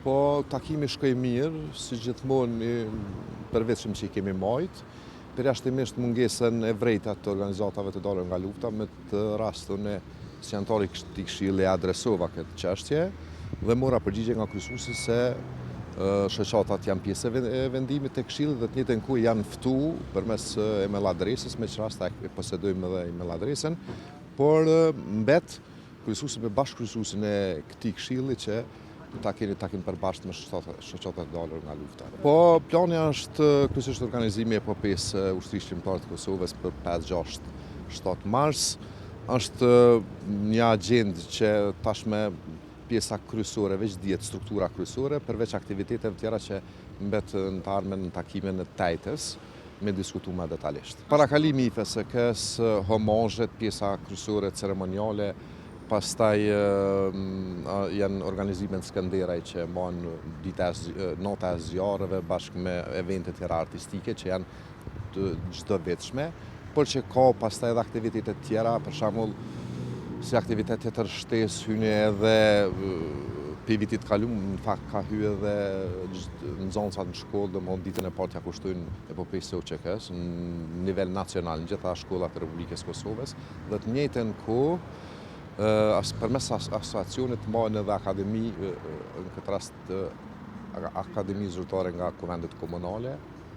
Po takimi shkoi mirë, si gjithmonë përveçëm që I kemi majt, përjashtimisht mungesën e vrejta të organizatave të dalur nga lufta, me të rastun e sjanëtari I Këshillit adresova këtë çështje dhe mora përgjigje nga kryesuesi se shoqatat janë pjesë e vendimit të Këshillit dhe të njëjtën kohë janë ftuar përmes email adresës, me që rast e posedojmë edhe email adresën, por mbet kryesuesi me bashkëkryesuesin e këtij Këshilli që ta keni takim përbashkët me shoqatat e dalur nga lufta. Po plani është kryesisht organizimi I epopesë ushtrisë shqiptare të Kosovës për 5, 6, 7 mars. Është një agjendë që tashme pjesa kryesore veç dihet struktura kryesore, përveç aktiviteteve tjera që mbet në të ardhmen në takimin e Tajtës me diskutuar më detajisht. Parakalimi I FSK-s, homazhet, pjesa kryesore ceremoniale, pastaj janë organizimet Skënderaj që marrin nota e zjarreve bashkë me evente tjera artistike që janë çdovjetshme, por që ka pastaj edhe aktivitete tjera, për shembull si aktivitet tjetër shtesë hyni edhe për vitit kalum, në fakt ka hyrë edhe nxënësat në shkollë, domthonë ditën e parë t'ia kushtojnë epopesë së OÇK-s në nivel nacional në gjitha shkollat e Republikës Kosovës, dhe të njëjtën kohë përmes asociacionit marrin edhe akademi, në këtë rast akademi zyrtare nga kuvendet komunale,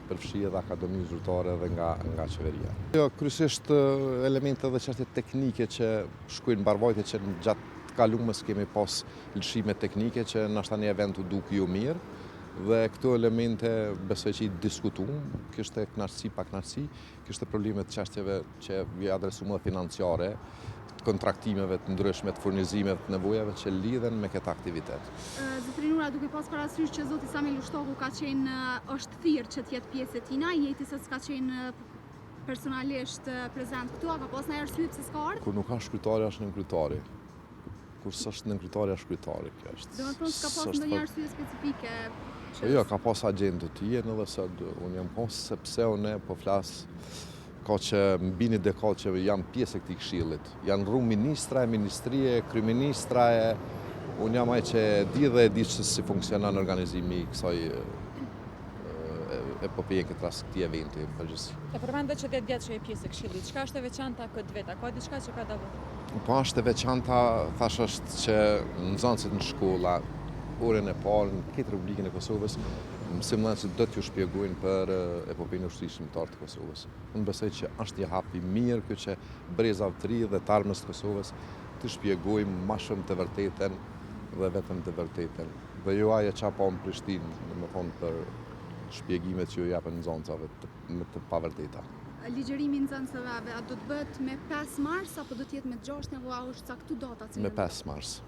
përfshi edhe akademi zyrtare edhe nga qeveria. Kryesisht elemente dhe çështje teknike që shkojnë mbarvajtje që gjatë të kalumës kemi pas lëshime teknike që ndoshta në event u duk jo mirë, dhe këto elemente besoj që I diskutuam, kishte kënaqësi pa kënaqësi, kishte probleme të çështjeve që I adresuam financiare, kontraktimeve të ndryshme, të furnizimeve të nevojave që lidhen me këtë aktivitet. Zotërin Ura, duke pas parasysh që zoti Sami Lushtoku ka qenë është thirrë që të jetë pjesë e tina, I njëjti se s'ka qenë personalisht prezent këtu, a ka pas ndonjë arsye pse s'ka ardhur? Kur nuk ka shkrytari, është nën kryetari. Kur s'është nën kryetari, është kryetari. Kjo është. Domethënë s'ka pas ndonjë arsye specifike. Jo, ka pas agjendë të tjera, edhe se unë jam pas sepse unë po flas ka që mbini dekat që janë pjesë e këtij Këshillit. Janë rrumë ministra, ministrie, kryeministra, unë jam ai që di dhe e di si funksionon organizimi I kësaj epopeje këtë rast këtij eventi në përgjithësi. E përmendë që 10 vjet që je pjesë e Këshillit. Çka është e veçanta këtë vit? Ka diçka që ka dalluar? Po është e veçanta, thash është që nxënësit në shkolla, orën e parë në këtë Republikën e Kosovës, mësimdhënësit do t'ju shpjegojnë për epopejën e ushtrisë shqiptare të Kosovës. Unë besoj që është një hap I mirë kjo që brezat të ri dhe të ardhmës të Kosovës të shpjegojmë më shumë të vërtetën dhe vetëm të vërtetën. Dhe jo ajo që pa në Prishtinë, domethënë për shpjegimet që ju japën nxënësave të pavërteta. Ligjërimi I nxënësave a do të bëhet me 5 mars apo do të jetë me 6 apo a është caktuar data? Me 5 mars.